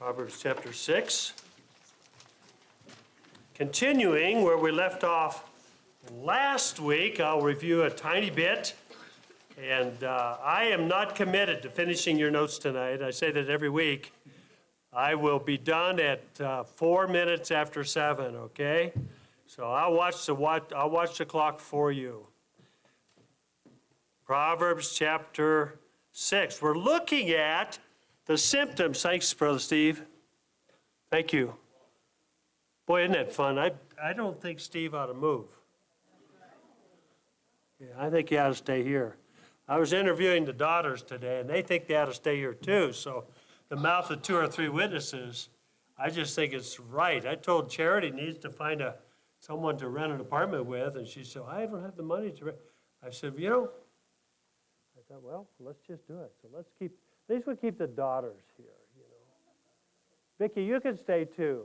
Proverbs chapter 6. Continuing where we left off last week, I'll review a tiny bit. And I am not committed to finishing your notes tonight. I say that every week. I will be done at 4 minutes after 7, okay? So I'll watch the clock for you. Proverbs chapter 6. We're looking at the symptoms. Thanks, Brother Steve. Thank you. Boy, isn't that fun? I don't think Steve ought to move. Yeah, I think he ought to stay here. I was interviewing the daughters today, and they think they ought to stay here too. So the mouth of 2 or 3 witnesses, I just think it's right. I told Charity needs to find someone to rent an apartment with, and she said, I don't have the money to rent. I said, I thought, well, let's just do it. So at least we keep the daughters here, Vicki, you can stay too.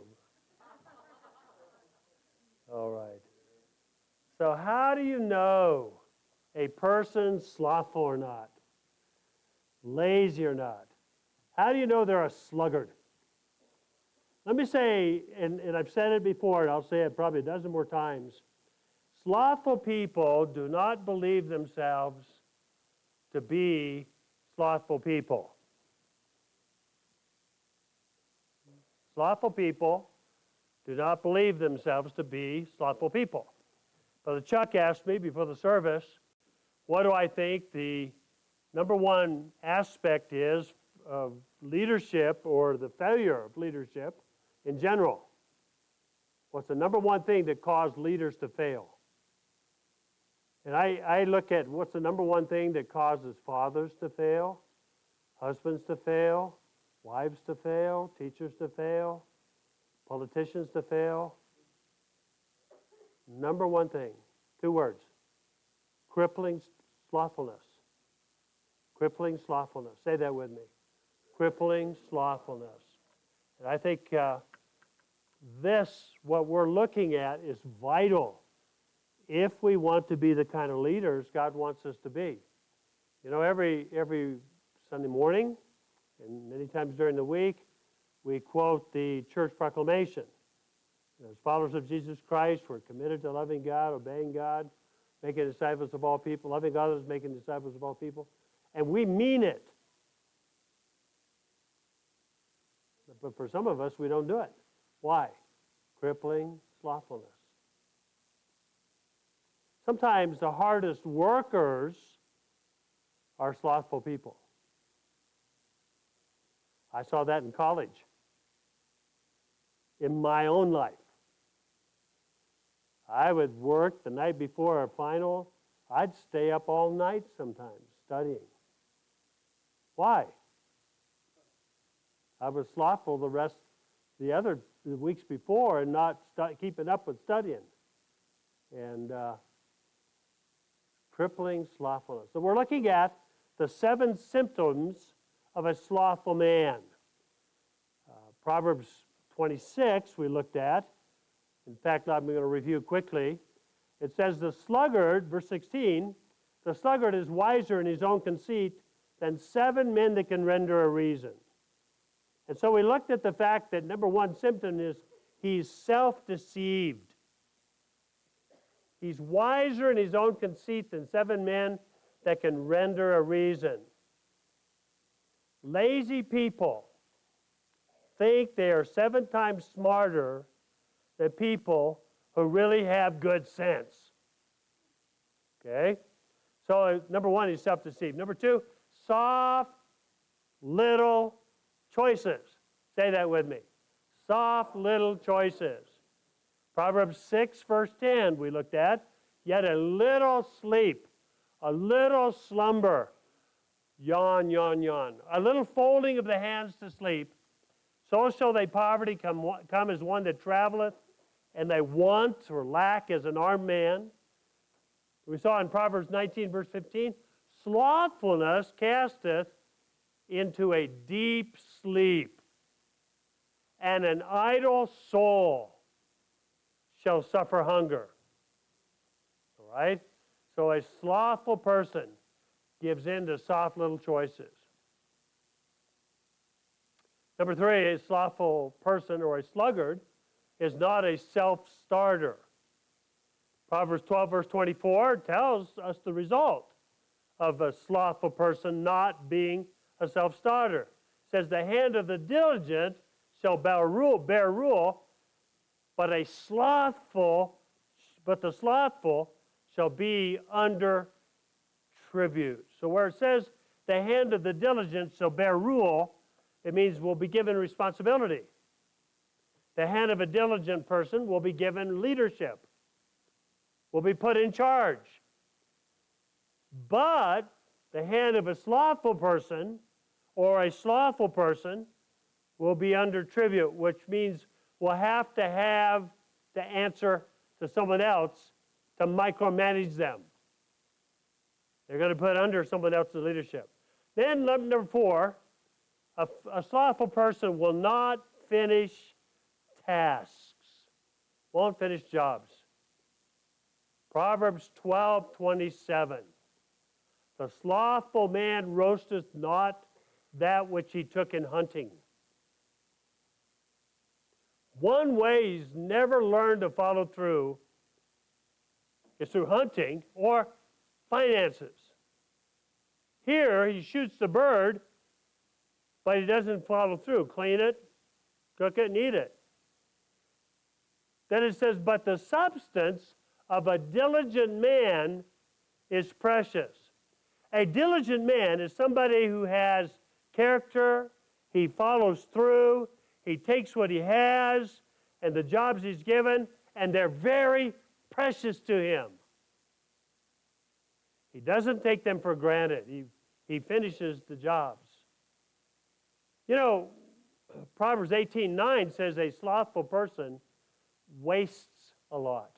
All right. So how do you know a person's slothful or not? Lazy or not? How do you know they're a sluggard? Let me say, and I've said it before, and I'll say it probably a dozen more times, slothful people do not believe themselves to be slothful people. Slothful people do not believe themselves to be slothful people. Brother Chuck asked me before the service, what do I think the number one aspect is of leadership or the failure of leadership in general? What's the number one thing that caused leaders to fail? And I look at what's the number one thing that causes fathers to fail, husbands to fail, wives to fail, teachers to fail, politicians to fail. Number one thing, 2 words, crippling slothfulness. Crippling slothfulness. Say that with me. Crippling slothfulness. And I think what we're looking at, is vital if we want to be the kind of leaders God wants us to be. Every Sunday morning, and many times during the week, we quote the church proclamation. As followers of Jesus Christ, we're committed to loving God, obeying God, making disciples of all people, loving others, making disciples of all people. And we mean it. But for some of us, we don't do it. Why? Crippling slothfulness. Sometimes the hardest workers are slothful people. I saw that in college, in my own life. I would work the night before a final. I'd stay up all night sometimes studying. Why? I was slothful the weeks before and not keeping up with studying. And crippling slothfulness. So we're looking at the 7 symptoms of a slothful man. Proverbs 26 we looked at. In fact, I'm going to review quickly. It says the sluggard, verse 16, the sluggard is wiser in his own conceit than 7 men that can render a reason. And so we looked at the fact that number one symptom is he's self-deceived. He's wiser in his own conceit than 7 men that can render a reason. Lazy people think they are 7 times smarter than people who really have good sense. Okay? So number one, he's self-deceived. Number 2, soft little choices. Say that with me. Soft little choices. Proverbs 6, verse 10 we looked at. Yet a little sleep, a little slumber, yawn, yawn, yawn. A little folding of the hands to sleep. So shall thy poverty come as one that traveleth, and thy want or lack as an armed man. We saw in Proverbs 19, verse 15, slothfulness casteth into a deep sleep, and an idle soul shall suffer hunger. All right? So a slothful person gives in to soft little choices. Number 3, a slothful person or a sluggard is not a self-starter. Proverbs 12, verse 24 tells us the result of a slothful person not being a self-starter. It says, the hand of the diligent shall bear rule, but the slothful shall be under tribute. So where it says, the hand of the diligent shall bear rule, it means we'll be given responsibility. The hand of a diligent person will be given leadership, will be put in charge. But the hand of a slothful person or a slothful person will be under tribute, which means we'll have to answer to someone else to micromanage them. They're going to put under someone else's leadership. Then number 4, a slothful person will not finish tasks, won't finish jobs. Proverbs 12:27. The slothful man roasteth not that which he took in hunting. One way he's never learned to follow through is through hunting or finances. Here, he shoots the bird, but he doesn't follow through. Clean it, cook it, and eat it. Then it says, but the substance of a diligent man is precious. A diligent man is somebody who has character, he follows through, he takes what he has and the jobs he's given, and they're very precious to him. He doesn't take them for granted. He finishes the jobs. You know, Proverbs 18:9 says a slothful person wastes a lot.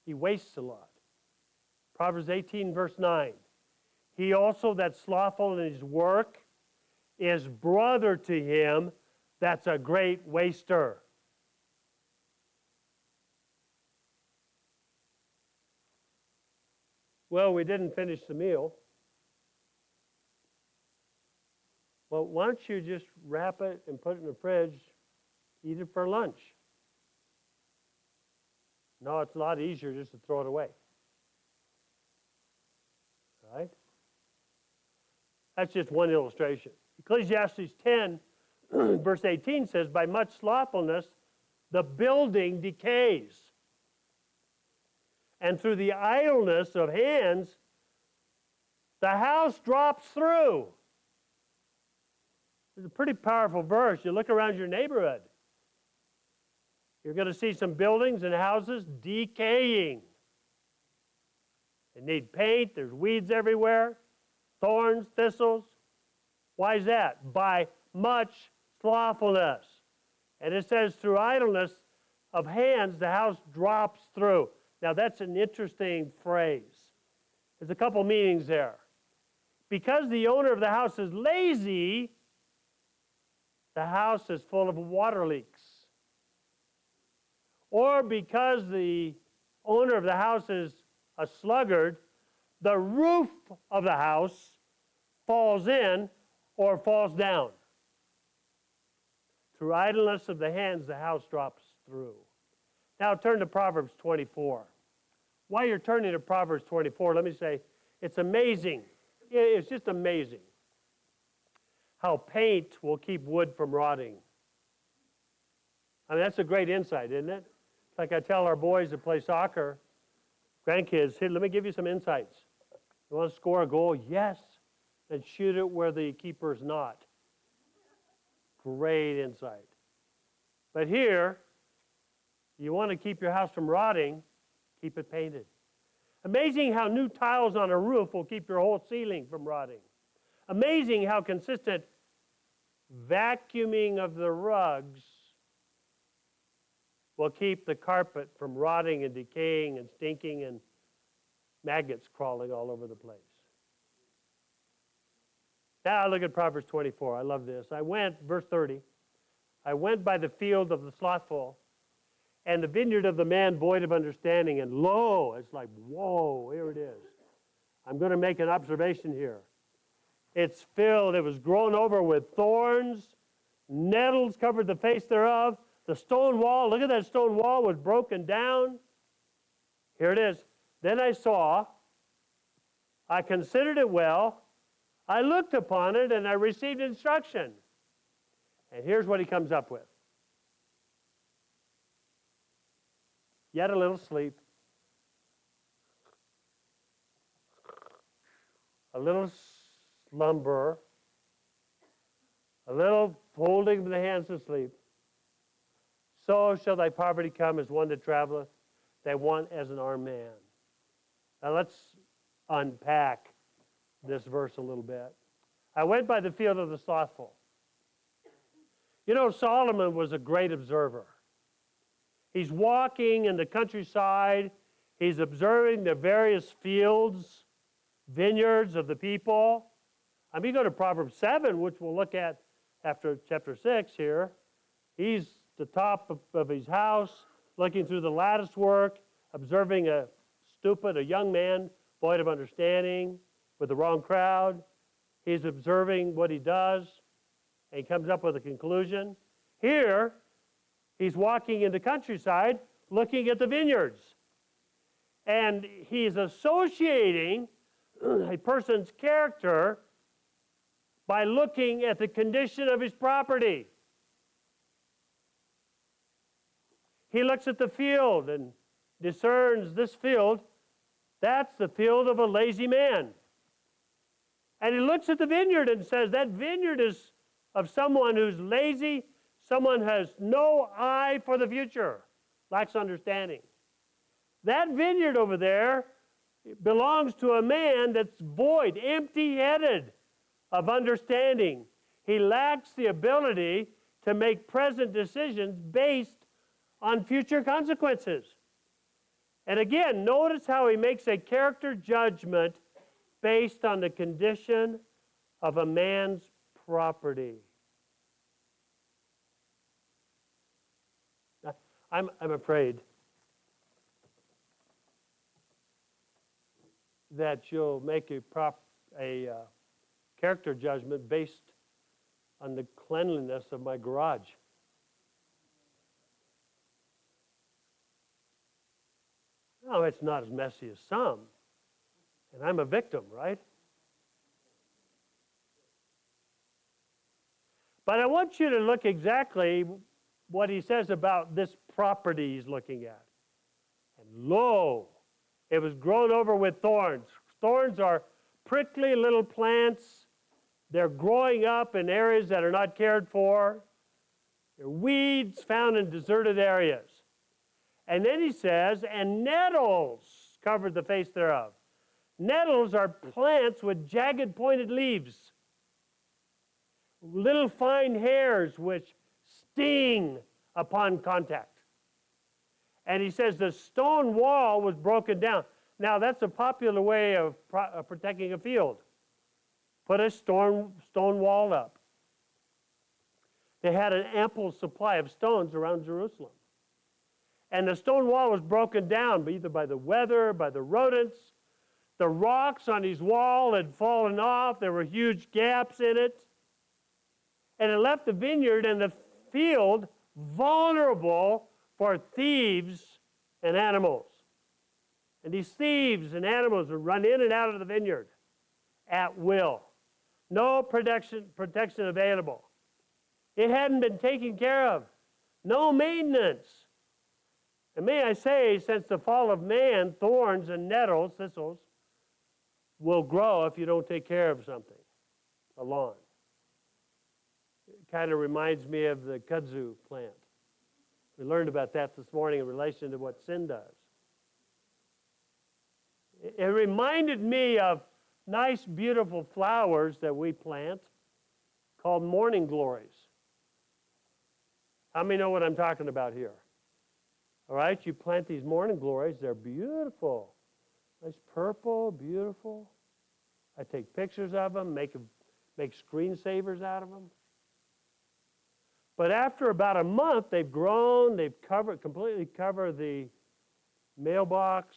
He wastes a lot. Proverbs 18, verse 9. He also that's slothful in his work is brother to him that's a great waster. Well, we didn't finish the meal. Well, why don't you just wrap it and put it in the fridge, eat it for lunch? No, it's a lot easier just to throw it away. Right? That's just one illustration. Ecclesiastes 10, verse 18 says, by much slothfulness, the building decays. And through the idleness of hands, the house drops through. It's a pretty powerful verse. You look around your neighborhood, you're going to see some buildings and houses decaying. They need paint. There's weeds everywhere, thorns, thistles. Why is that? By much slothfulness. And it says through idleness of hands, the house drops through. Now, that's an interesting phrase. There's a couple meanings there. Because the owner of the house is lazy, the house is full of water leaks. Or because the owner of the house is a sluggard, the roof of the house falls in or falls down. Through idleness of the hands, the house drops through. Now turn to Proverbs 24. While you're turning to Proverbs 24, let me say, it's amazing. It's just amazing how paint will keep wood from rotting. I mean, that's a great insight, isn't it? It's like I tell our boys that play soccer, grandkids, here, let me give you some insights. You want to score a goal? Yes. And shoot it where the keeper's not. Great insight. But here, you want to keep your house from rotting, keep it painted. Amazing how new tiles on a roof will keep your whole ceiling from rotting. Amazing how consistent vacuuming of the rugs will keep the carpet from rotting and decaying and stinking and maggots crawling all over the place. Now look at Proverbs 24. I love this. Verse 30, I went by the field of the slothful and the vineyard of the man void of understanding, and lo, it's like, whoa, here it is. I'm going to make an observation here. It's filled. It was grown over with thorns. Nettles covered the face thereof. The stone wall, look at that stone wall, was broken down. Here it is. Then I saw, I considered it well, I looked upon it, and I received instruction. And here's what he comes up with. Yet a little sleep, a little slumber, a little folding of the hands to sleep. So shall thy poverty come as one that traveleth, thy want as an armed man. Now let's unpack this verse a little bit. I went by the field of the slothful. You know, Solomon was a great observer. He's walking in the countryside. He's observing the various fields, vineyards of the people. I mean, go to Proverbs 7, which we'll look at after chapter 6 here. He's at the top of his house, looking through the lattice work, observing a young man, void of understanding, with the wrong crowd. He's observing what he does, and he comes up with a conclusion. Here, he's walking in the countryside, looking at the vineyards. And he's associating a person's character by looking at the condition of his property. He looks at the field and discerns this field, that's the field of a lazy man. And he looks at the vineyard and says, that vineyard is of someone who's lazy, someone who has no eye for the future, lacks understanding. That vineyard over there belongs to a man that's void, empty-headed of understanding. He lacks the ability to make present decisions based on future consequences. And again, notice how he makes a character judgment based on the condition of a man's property. I'm afraid that you'll make a character judgment based on the cleanliness of my garage. No, it's not as messy as some. And I'm a victim, right? But I want you to look exactly what he says about this property he's looking at. And lo, it was grown over with thorns. Thorns are prickly little plants. They're growing up in areas that are not cared for. They're weeds found in deserted areas. And then he says, and nettles covered the face thereof. Nettles are plants with jagged pointed leaves, little fine hairs which sting upon contact. And he says the stone wall was broken down. Now that's a popular way of protecting a field. Put a stone wall up. They had an ample supply of stones around Jerusalem. And the stone wall was broken down either by the weather, by the rodents. The rocks on his wall had fallen off. There were huge gaps in it. And it left the vineyard and the field vulnerable for thieves and animals. And these thieves and animals would run in and out of the vineyard at will. No protection available. It hadn't been taken care of. No maintenance. And may I say, since the fall of man, thorns and nettles, thistles, will grow if you don't take care of something, a lawn. It kind of reminds me of the kudzu plant. We learned about that this morning in relation to what sin does. It reminded me of nice, beautiful flowers that we plant called morning glories. How many know what I'm talking about here? All right, you plant these morning glories. They're beautiful. Nice purple, beautiful. I take pictures of them, make screensavers out of them. But after about a month, they've grown. They've completely covered the mailbox.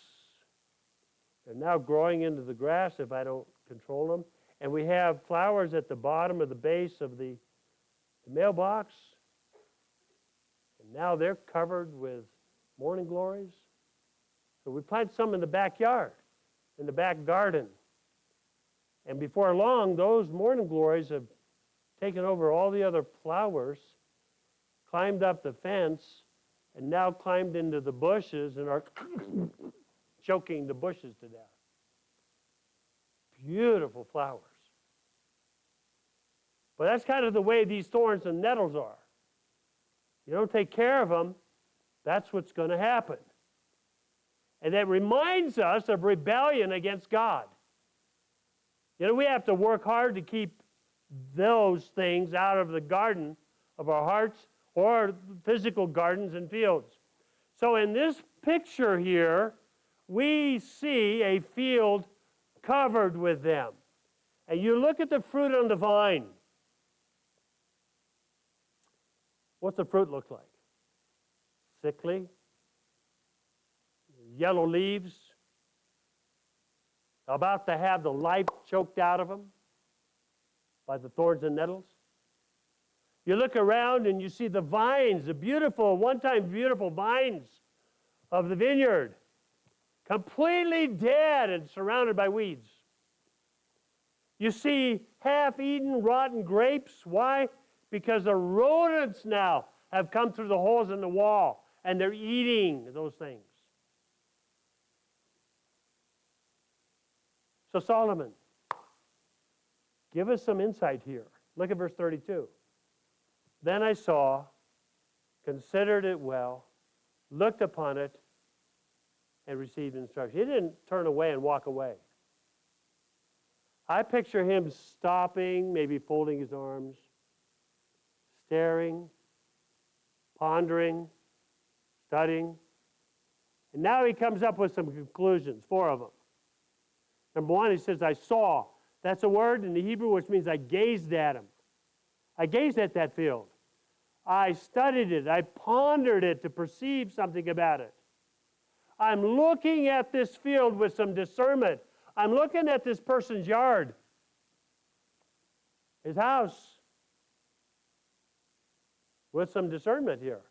They're now growing into the grass if I don't control them. And we have flowers at the bottom of the base of the mailbox. And now they're covered with morning glories. So we plant some in the backyard, in the back garden. And before long, those morning glories have taken over all the other flowers, climbed up the fence, and now climbed into the bushes and are choking the bushes to death. Beautiful flowers. But that's kind of the way these thorns and nettles are. You don't take care of them, that's what's going to happen. And that reminds us of rebellion against God. You know, we have to work hard to keep those things out of the garden of our hearts or physical gardens and fields. So in this picture here, we see a field covered with them. And you look at the fruit on the vine. What's the fruit look like? Sickly, yellow leaves, about to have the life choked out of them by the thorns and nettles. You look around and you see the vines, the beautiful, one-time beautiful vines of the vineyard, completely dead and surrounded by weeds. You see half-eaten, rotten grapes. Why? Because the rodents now have come through the holes in the wall, and they're eating those things. So Solomon, give us some insight here. Look at verse 32. Then I saw, considered it well, looked upon it, and received instruction. He didn't turn away and walk away. I picture him stopping, maybe folding his arms, staring, pondering, studying. And now he comes up with some conclusions, 4 of them. Number 1, he says, I saw. That's a word in the Hebrew which means I gazed at him. I gazed at that field. I studied it. I pondered it to perceive something about it. I'm looking at this field with some discernment. I'm looking at this person's yard, his house, with some discernment here.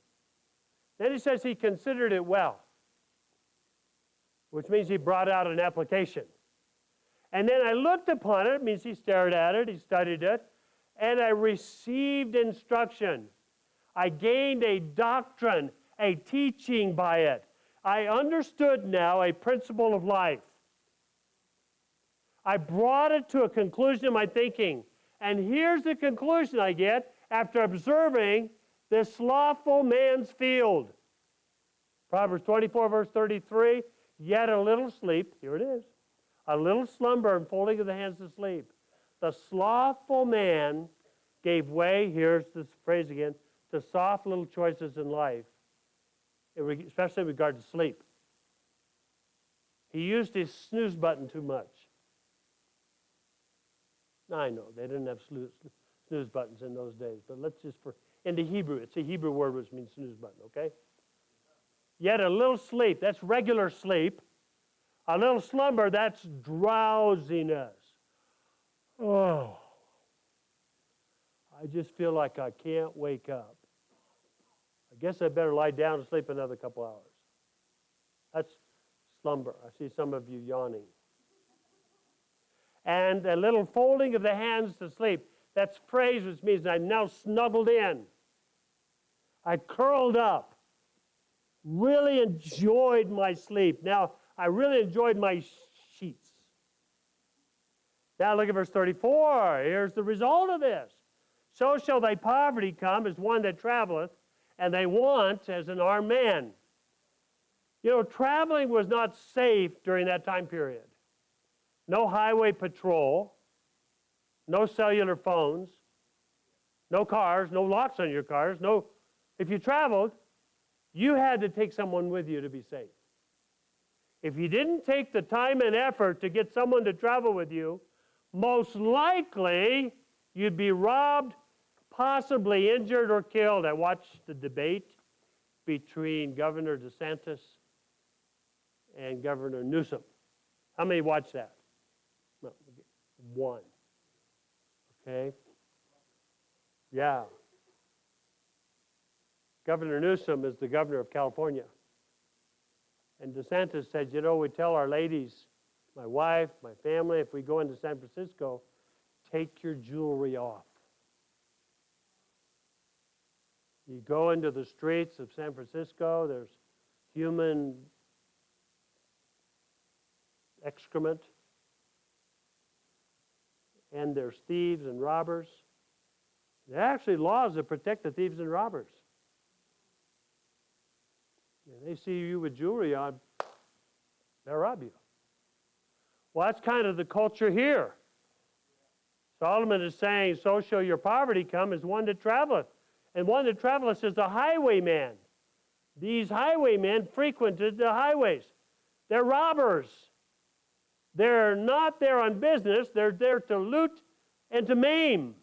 Then he says he considered it well, which means he brought out an application. And then I looked upon it, means he stared at it, he studied it, and I received instruction. I gained a doctrine, a teaching by it. I understood now a principle of life. I brought it to a conclusion in my thinking. And here's the conclusion I get after observing this slothful man's field. Proverbs 24, verse 33, yet a little sleep, here it is, a little slumber and folding of the hands to sleep. The slothful man gave way, here's this phrase again, to soft little choices in life, especially in regard to sleep. He used his snooze button too much. Now, I know they didn't have snooze buttons in those days, but let's just, in the Hebrew, it's a Hebrew word which means snooze button, okay? Yet a little sleep, that's regular sleep. A little slumber, that's drowsiness. Oh, I just feel like I can't wake up. I guess I better lie down and sleep another couple hours. That's slumber. I see some of you yawning. And a little folding of the hands to sleep. That's phrase which means I'm now snuggled in. I curled up. Really enjoyed my sleep. Now, I really enjoyed my sheets. Now look at verse 34. Here's the result of this. So shall thy poverty come as one that traveleth, and thy want as an armed man. You know, traveling was not safe during that time period. No highway patrol, no cellular phones, no cars, no locks on your cars. No, if you traveled, you had to take someone with you to be safe. If you didn't take the time and effort to get someone to travel with you, most likely you'd be robbed, possibly injured or killed. I watched the debate between Governor DeSantis and Governor Newsom. How many watched that? No, one. Okay? Yeah. Governor Newsom is the governor of California. And DeSantis said, you know, we tell our ladies, my wife, my family, if we go into San Francisco, take your jewelry off. You go into the streets of San Francisco, there's human excrement, and there's thieves and robbers. There are actually laws that protect the thieves and robbers. And they see you with jewelry on, they'll rob you. Well, that's kind of the culture here. Solomon is saying, so shall your poverty come as one that traveleth. And one that traveleth is a highwayman. These highwaymen frequented the highways. They're robbers. They're not there on business. They're there to loot and to maim.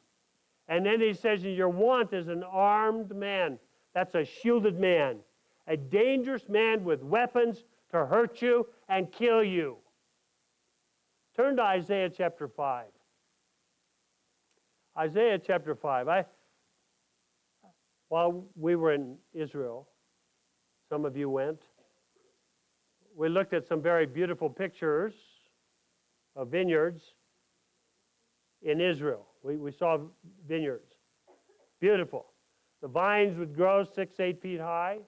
And then he says, your want is an armed man. That's a shielded man. A dangerous man with weapons to hurt you and kill you. Turn to Isaiah chapter 5. Isaiah chapter 5. While we were in Israel, some of you went, we looked at some very beautiful pictures of vineyards in Israel. We saw vineyards. Beautiful. The vines would grow 6, 8 feet high.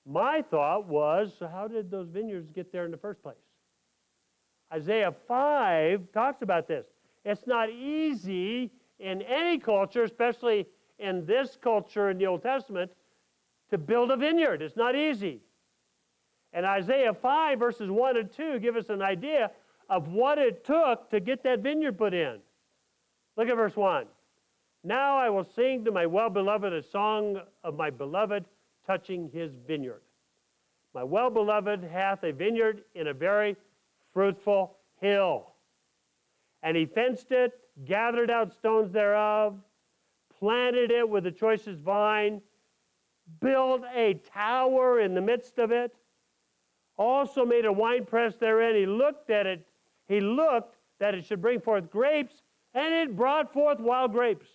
My thought was, how did those vineyards get there in the first place? Isaiah 5 talks about this. It's not easy in any culture, especially in this culture in the Old Testament, to build a vineyard. It's not easy. And Isaiah 5 verses 1 and 2 give us an idea of what it took to get that vineyard put in. Look at verse 1. Now I will sing to my well-beloved a song of my beloved touching his vineyard. My well-beloved hath a vineyard in a very fruitful hill. And he fenced it, gathered out stones thereof, planted it with the choicest vine, built a tower in the midst of it, also made a winepress therein. He looked that it should bring forth grapes, and it brought forth wild grapes.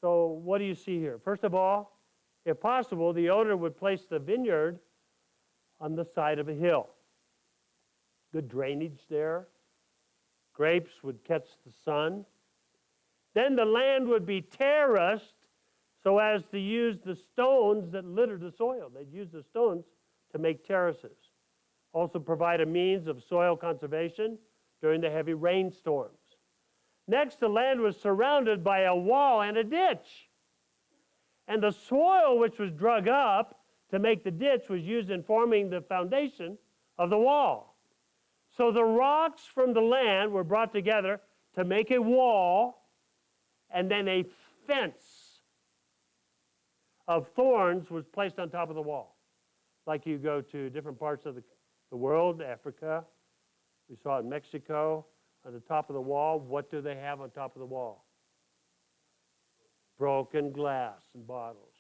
So what do you see here? First of all, if possible, the owner would place the vineyard on the side of a hill. Good drainage there. Grapes would catch the sun. Then the land would be terraced so as to use the stones that litter the soil. They'd use the stones to make terraces. Also provide a means of soil conservation during the heavy rainstorms. Next, the land was surrounded by a wall and a ditch. And the soil which was dug up to make the ditch was used in forming the foundation of the wall. So the rocks from the land were brought together to make a wall, and then a fence of thorns was placed on top of the wall. Like you go to different parts of the world, Africa, we saw in Mexico, on the top of the wall, what do they have on top of the wall? Broken glass and bottles,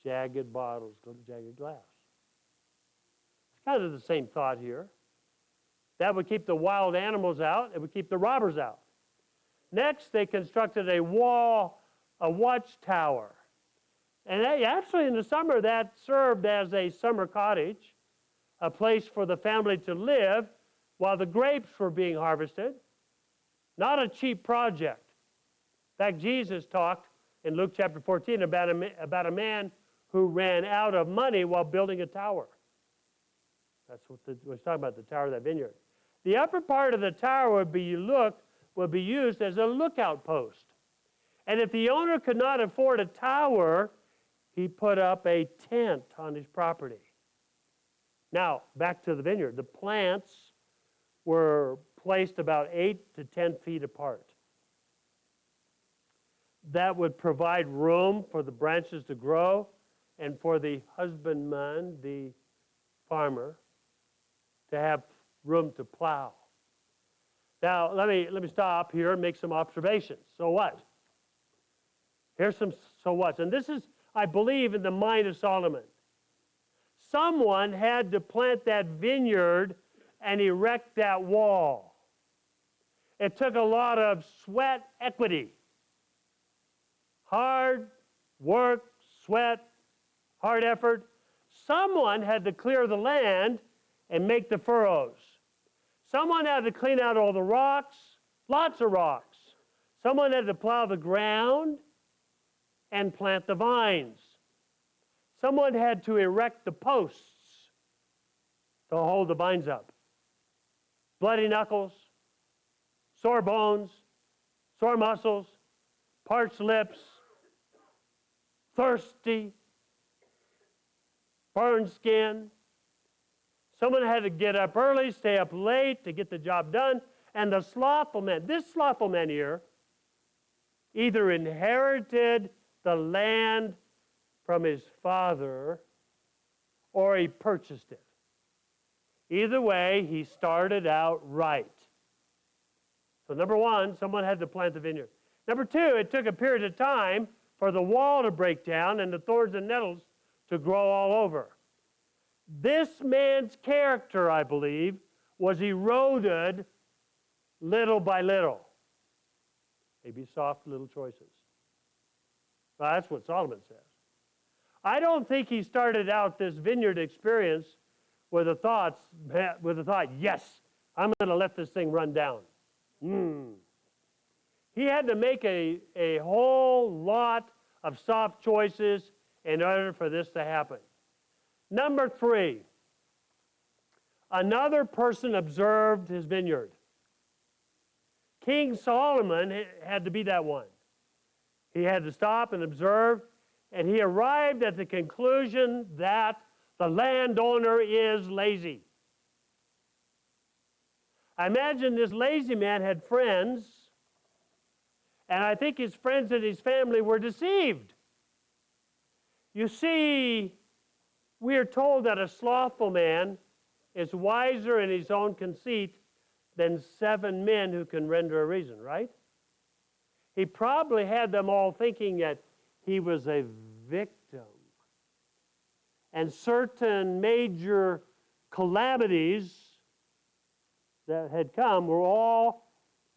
jagged bottles, jagged glass. It's kind of the same thought here. That would keep the wild animals out. It would keep the robbers out. Next, they constructed a watchtower. And actually, in the summer, that served as a summer cottage, a place for the family to live while the grapes were being harvested. Not a cheap project. In fact, Jesus talked in Luke chapter 14 about a man who ran out of money while building a tower. That's what we're talking about, the tower of that vineyard. The upper part of the tower would be used as a lookout post. And if the owner could not afford a tower, he put up a tent on his property. Now, back to the vineyard. The plants were placed about 8 to 10 feet apart. That would provide room for the branches to grow and for the husbandman, the farmer, to have room to plow. Now, let me stop here and make some observations. So what? Here's some so whats. And this is, I believe, in the mind of Solomon. Someone had to plant that vineyard and erect that wall. It took a lot of sweat equity. Hard work, sweat, hard effort. Someone had to clear the land and make the furrows. Someone had to clean out all the rocks, lots of rocks. Someone had to plow the ground and plant the vines. Someone had to erect the posts to hold the vines up. Bloody knuckles, sore bones, sore muscles, parched lips, thirsty, burned skin. Someone had to get up early, stay up late to get the job done. And the slothful man, this slothful man here, either inherited the land from his father or he purchased it. Either way, he started out right. So number one, someone had to plant the vineyard. Number two, it took a period of time for the wall to break down and the thorns and nettles to grow all over. This man's character, I believe, was eroded little by little. Maybe soft little choices. Well, that's what Solomon says. I don't think he started out this vineyard experience with a thought, yes, I'm going to let this thing run down. He had to make a whole lot of soft choices in order for this to happen. Number three, another person observed his vineyard. King Solomon had to be that one. He had to stop and observe, and he arrived at the conclusion that the landowner is lazy. I imagine this lazy man had friends, and I think his friends and his family were deceived. You see, we are told that a slothful man is wiser in his own conceit than 7 men who can render a reason, right? He probably had them all thinking that he was a victim. And certain major calamities that had come were all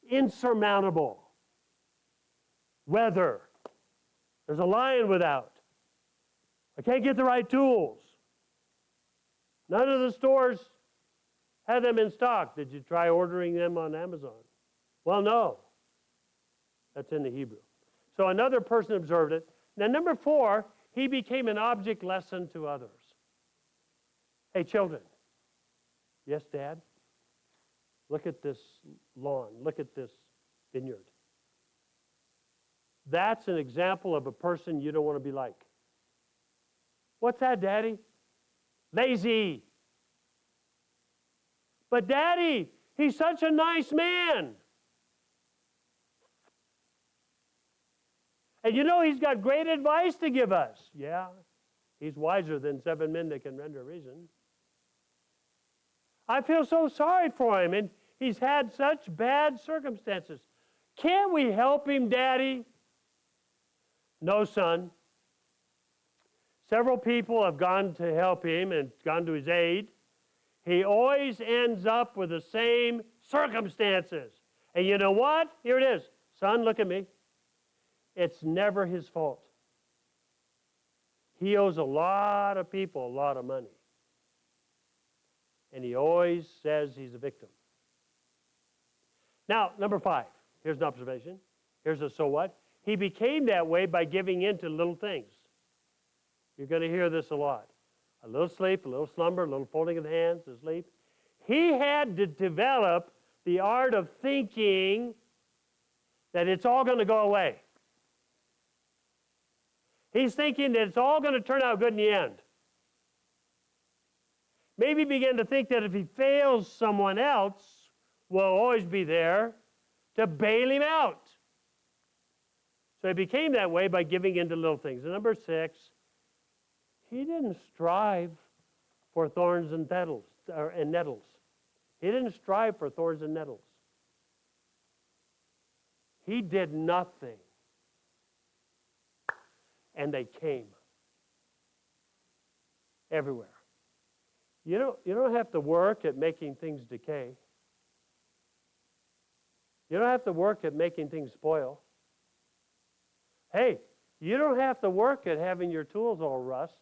insurmountable. Weather. There's a lion without. I can't get the right tools. None of the stores had them in stock. Did you try ordering them on Amazon? Well, no. That's in the Hebrew. So another person observed it. Now, number 4, he became an object lesson to others. Hey, children. Yes, Dad? Look at this lawn. Look at this vineyard. That's an example of a person you don't want to be like. What's that, Daddy? Lazy. But Daddy, he's such a nice man. And you know, he's got great advice to give us. Yeah, he's wiser than 7 men that can render reason. I feel so sorry for him, and he's had such bad circumstances. Can't we help him, Daddy? No, son. Several people have gone to help him and gone to his aid. He always ends up with the same circumstances. And you know what? Here it is. Son, look at me. It's never his fault. He owes a lot of people a lot of money. And he always says he's a victim. Now, number 5. Here's an observation. Here's a so what. He became that way by giving in to little things. You're going to hear this a lot. A little sleep, a little slumber, a little folding of the hands, a sleep. He had to develop the art of thinking that it's all going to go away. He's thinking that it's all going to turn out good in the end. Maybe begin to think that if he fails, someone else will always be there to bail him out. So he became that way by giving in to little things. And number 6, he didn't strive for thorns and nettles. He didn't strive for thorns and nettles. He did nothing. And they came. Everywhere. You don't have to work at making things decay. You don't have to work at making things spoil. Hey, you don't have to work at having your tools all rust.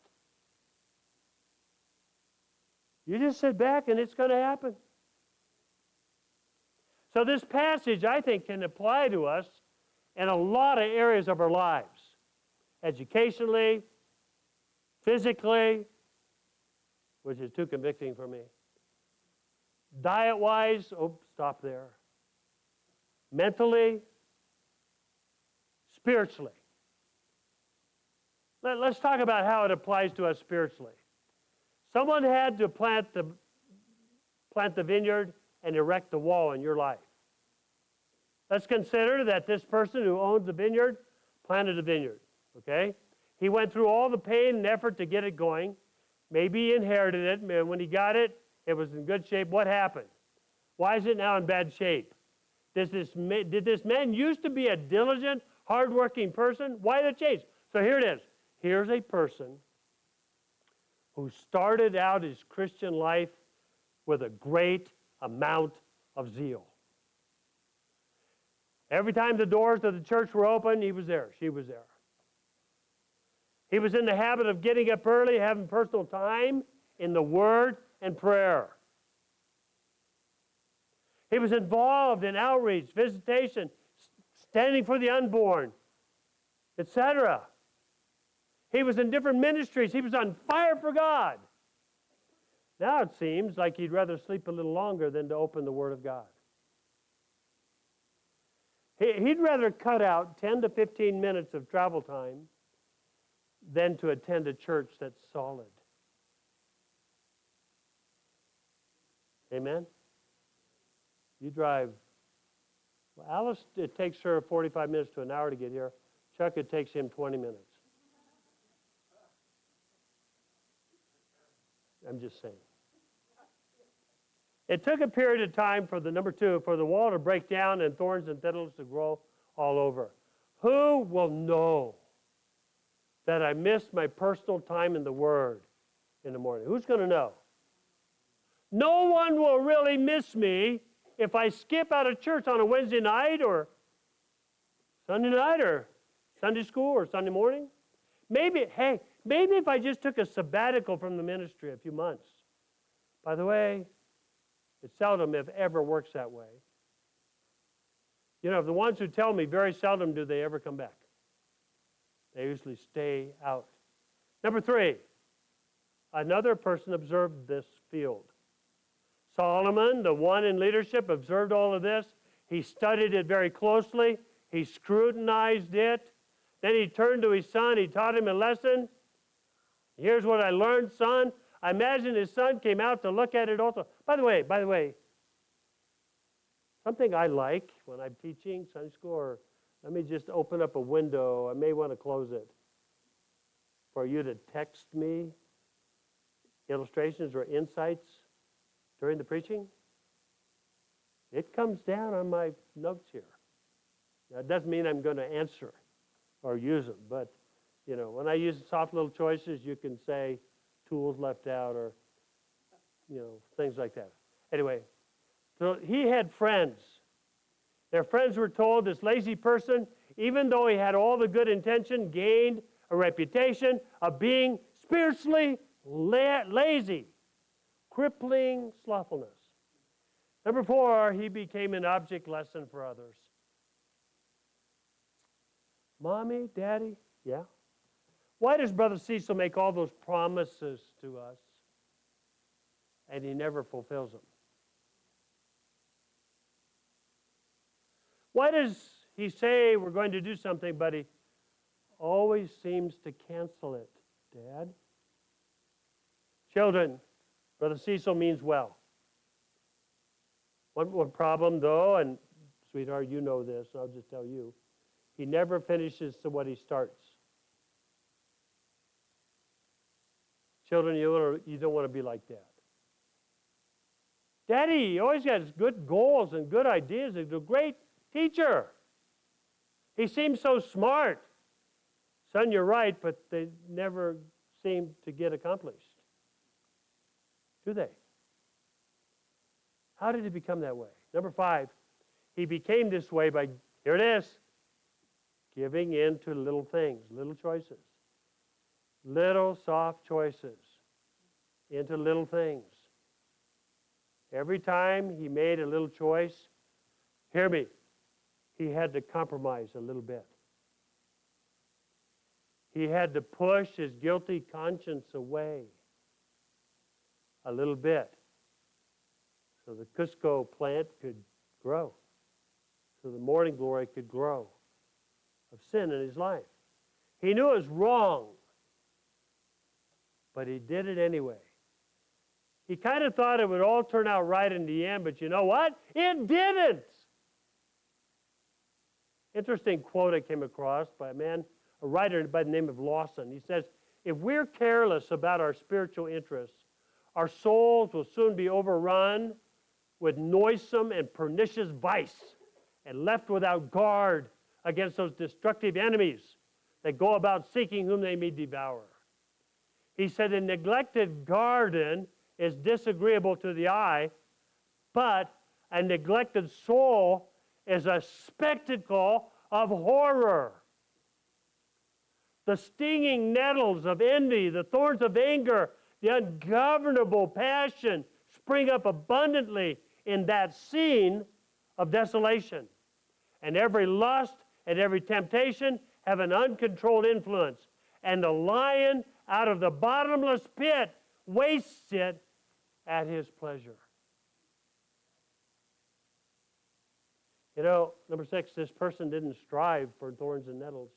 You just sit back and it's going to happen. So this passage, I think, can apply to us in a lot of areas of our lives. Educationally, physically, which is too convicting for me. Diet-wise, stop there. Mentally, spiritually. Let's talk about how it applies to us spiritually. Someone had to plant the vineyard and erect the wall in your life. Let's consider that this person who owns the vineyard planted a vineyard, okay? He went through all the pain and effort to get it going. Maybe he inherited it, and when he got it, it was in good shape. What happened? Why is it now in bad shape? Did this man used to be a diligent, hardworking person? Why did it change? So here it is. Here's a person who started out his Christian life with a great amount of zeal. Every time the doors of the church were open, he was there. She was there. He was in the habit of getting up early, having personal time in the Word and prayer. He was involved in outreach, visitation, standing for the unborn, etc. He was in different ministries. He was on fire for God. Now it seems like he'd rather sleep a little longer than to open the Word of God. He'd rather cut out 10 to 15 minutes of travel time than to attend a church that's solid. Amen? You drive. Well, Alice, it takes her 45 minutes to an hour to get here. Chuck, it takes him 20 minutes. I'm just saying. It took a period of time for the wall to break down and thorns and thistles to grow all over. Who will know that I missed my personal time in the Word in the morning? Who's going to know? No one will really miss me if I skip out of church on a Wednesday night or Sunday night or Sunday school or Sunday morning. Maybe if I just took a sabbatical from the ministry a few months. By the way, it seldom, if ever, works that way. You know, the ones who tell me, very seldom do they ever come back. They usually stay out. Number 3, another person observed this field. Solomon, the one in leadership, observed all of this. He studied it very closely. He scrutinized it. Then he turned to his son. He taught him a lesson. Here's what I learned, son. I imagine his son came out to look at it also. By the way, something I like when I'm teaching Sunday school, or let me just open up a window. I may want to close it. For you to text me illustrations or insights during the preaching. It comes down on my notes here. Now, it doesn't mean I'm going to answer or use them, but you know, when I use soft little choices, you can say tools left out or, you know, things like that. Anyway, so he had friends. Their friends were told this lazy person, even though he had all the good intention, gained a reputation of being spiritually lazy, crippling slothfulness. Number 4, he became an object lesson for others. Mommy, Daddy, yeah? Why does Brother Cecil make all those promises to us and he never fulfills them? Why does he say we're going to do something, but he always seems to cancel it, Dad? Children, Brother Cecil means well. One problem, though, and sweetheart, you know this, I'll just tell you, he never finishes to what he starts. Children, you don't want to be like that. Daddy, he always has good goals and good ideas. He's a great teacher. He seems so smart. Son, you're right, but they never seem to get accomplished. Do they? How did he become that way? Number 5, he became this way by, here it is, giving in to little things, little choices. Little soft choices into little things. Every time he made a little choice, hear me, he had to compromise a little bit. He had to push his guilty conscience away a little bit so the Cusco plant could grow, so the morning glory could grow of sin in his life. He knew it was wrong, but he did it anyway. He kind of thought it would all turn out right in the end, but you know what? It didn't. Interesting quote I came across by a writer by the name of Lawson. He says, if we're careless about our spiritual interests, our souls will soon be overrun with noisome and pernicious vice and left without guard against those destructive enemies that go about seeking whom they may devour. He said, a neglected garden is disagreeable to the eye, but a neglected soul is a spectacle of horror. The stinging nettles of envy, the thorns of anger, the ungovernable passion spring up abundantly in that scene of desolation. And every lust and every temptation have an uncontrolled influence. And the lion out of the bottomless pit wastes it at his pleasure. You know, number 6, this person didn't strive for thorns and nettles.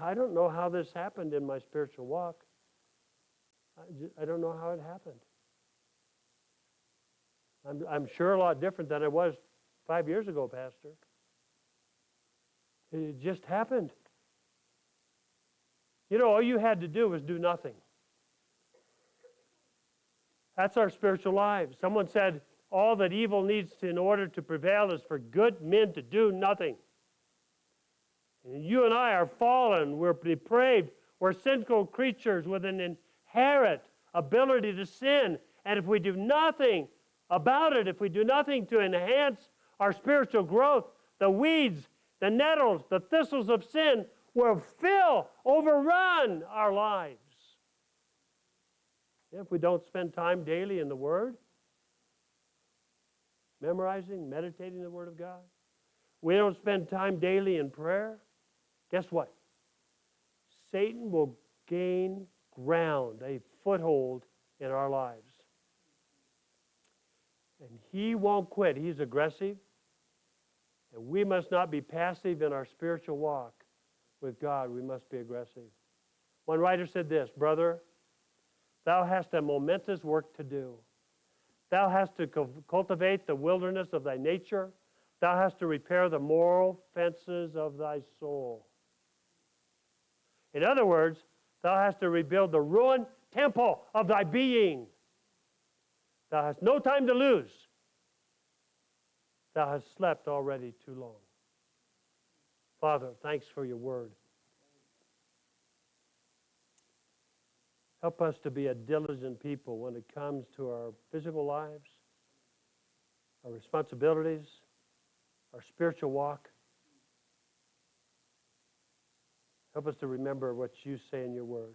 I don't know how this happened in my spiritual walk. I don't know how it happened. I'm sure a lot different than I was 5 years ago, Pastor. It just happened. You know, all you had to do was do nothing. That's our spiritual lives. Someone said, all that evil needs in order to prevail is for good men to do nothing. And you and I are fallen. We're depraved. We're sinful creatures with an inherent ability to sin. And if we do nothing about it, if we do nothing to enhance our spiritual growth, the weeds, the nettles, the thistles of sin will overrun our lives. If we don't spend time daily in the Word, memorizing, meditating the Word of God, we don't spend time daily in prayer, guess what? Satan will gain ground, a foothold in our lives. And he won't quit. He's aggressive. And we must not be passive in our spiritual walk with God. We must be aggressive. One writer said this, brother, thou hast a momentous work to do. Thou hast to cultivate the wilderness of thy nature. Thou hast to repair the moral fences of thy soul. In other words, thou hast to rebuild the ruined temple of thy being. Thou hast no time to lose. Thou hast slept already too long. Father, thanks for your word. Help us to be a diligent people when it comes to our physical lives, our responsibilities, our spiritual walk. Help us to remember what you say in your word.